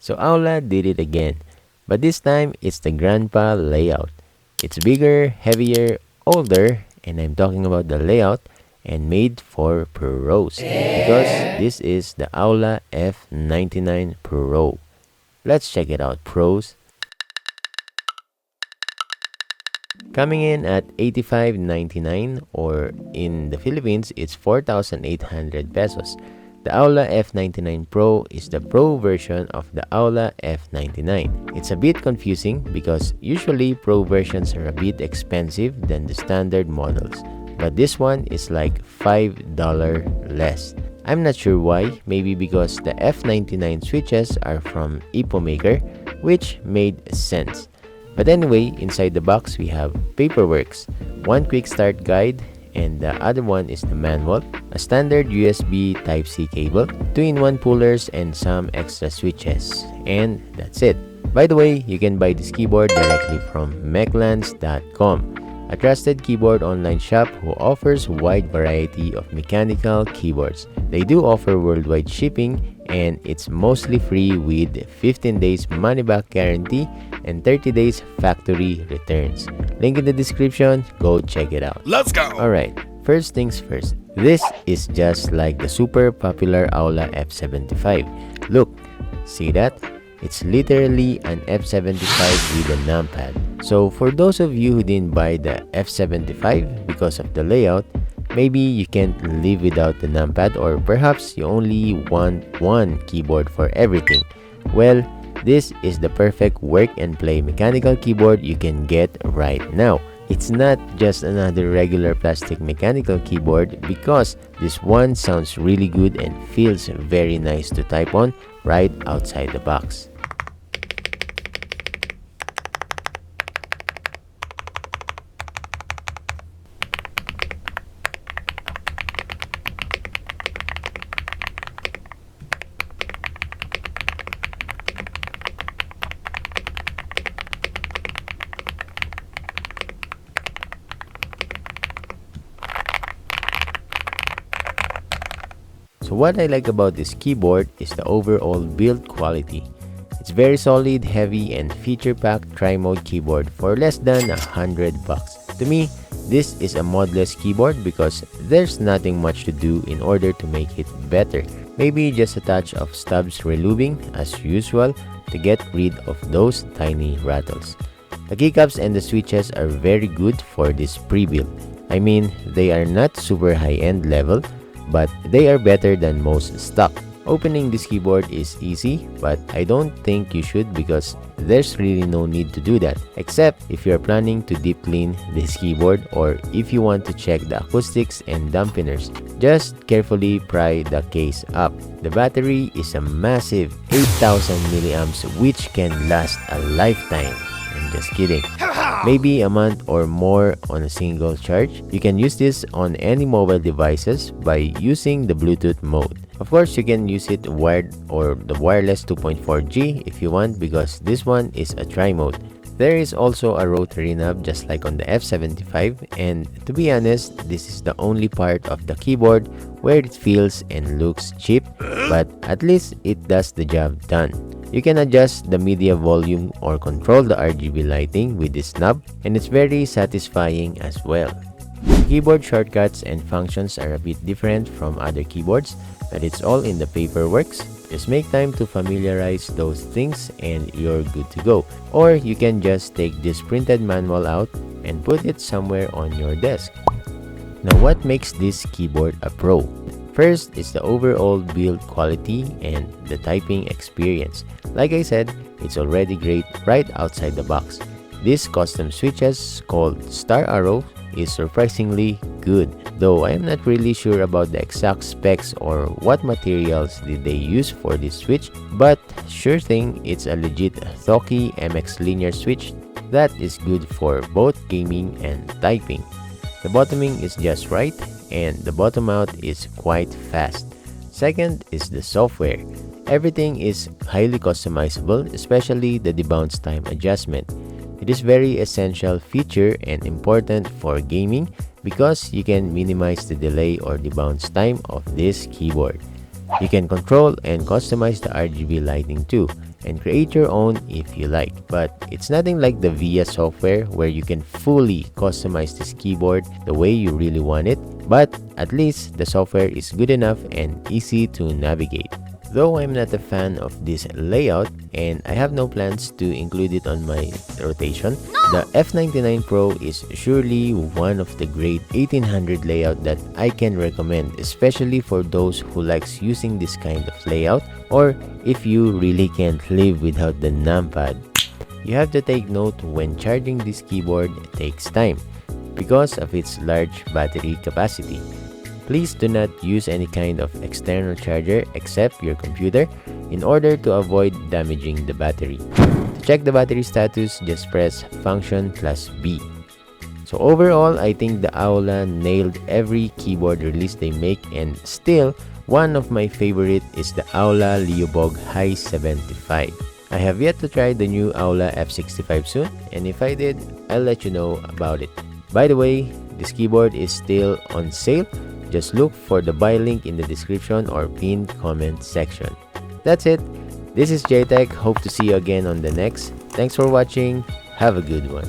So Aula did it again, but this time it's the grandpa layout. It's bigger, heavier, older, and I'm talking about the layout and made for pros because this is the Aula F99 Pro. Let's check it out, pros. Coming in at 85.99, or in the Philippines it's 4,800 pesos. The Aula F99 Pro is the Pro version of the Aula F99. It's a bit confusing because usually Pro versions are a bit expensive than the standard models, but this one is like $5 less. I'm not sure why, maybe because the F99 switches are from Maker, which made sense. But anyway, inside the box we have paperworks, one quick start guide, and the other one is the manual, a standard USB Type-C cable, 2-in-1 pullers, and some extra switches. And that's it. By the way, you can buy this keyboard directly from Mechlands.com, a trusted keyboard online shop who offers wide variety of mechanical keyboards. They do offer worldwide shipping, and it's mostly free with 15 days money-back guarantee and 30 days factory returns. Link in the description, go check it out. Let's go! Alright, first things first. This is just like the super popular Aula F75. Look, see that? It's literally an F75 with a numpad. So for those of you who didn't buy the F75 because of the layout, maybe you can't live without the numpad, or perhaps you only want one keyboard for everything. Well, this is the perfect work and play mechanical keyboard you can get right now. It's not just another regular plastic mechanical keyboard, because this one sounds really good and feels very nice to type on right outside the box. So what I like about this keyboard is the overall build quality. It's very solid, heavy, and feature-packed tri-mode keyboard for less than $100. To me, this is a modless keyboard because there's nothing much to do in order to make it better. Maybe just a touch of stubs relubing as usual to get rid of those tiny rattles. The keycaps and the switches are very good for this pre-build. I mean, they are not super high-end level, but they are better than most stock. Opening this keyboard is easy, but I don't think you should because there's really no need to do that, except if you're planning to deep clean this keyboard or if you want to check the acoustics and dampeners. Just carefully pry the case up. The battery is a massive 8,000 milliamps, which can last a lifetime. I'm just kidding. Maybe a month or more on a single charge. You can use this on any mobile devices by using the Bluetooth mode. Of course, you can use it wired or the wireless 2.4G if you want, because this one is a tri-mode. There is also a rotary knob just like on the F75, and to be honest, this is the only part of the keyboard where it feels and looks cheap, but at least it does the job done. You can adjust the media volume or control the RGB lighting with this knob, and it's very satisfying as well. Keyboard shortcuts and functions are a bit different from other keyboards, but it's all in the paperworks. Just make time to familiarize those things and you're good to go. Or you can just take this printed manual out and put it somewhere on your desk. Now, what makes this keyboard a pro? First is the overall build quality and the typing experience. Like I said, it's already great right outside the box. This custom switches called Star Arrow is surprisingly good, though I am not really sure about the exact specs or what materials did they use for this switch, but sure thing it's a legit Thoki MX linear switch that is good for both gaming and typing. The bottoming is just right, and the bottom out is quite fast. Second is the software. Everything is highly customizable, especially the debounce time adjustment. It is very essential feature and important for gaming because you can minimize the delay or debounce time of this keyboard. You can control and customize the RGB lighting too, and create your own if you like. But it's nothing like the VIA software where you can fully customize this keyboard the way you really want it, but at least the software is good enough and easy to navigate. Though I'm not a fan of this layout and I have no plans to include it on my rotation, the F99 Pro is surely one of the great 1800 layout that I can recommend, especially for those who likes using this kind of layout, or if you really can't live without the numpad. You have to take note when charging this keyboard takes time because of its large battery capacity. Please do not use any kind of external charger except your computer in order to avoid damaging the battery. To check the battery status, just press function plus B. So overall, I think the Aula nailed every keyboard release they make, and still, one of my favorite is the Aula Leobog High 75. I have yet to try the new Aula F65 soon, and if I did, I'll let you know about it. By the way, this keyboard is still on sale. Just look for the buy link in the description or pinned comment section. That's it. This is JTECH. Hope to see you again on the next. Thanks for watching. Have a good one.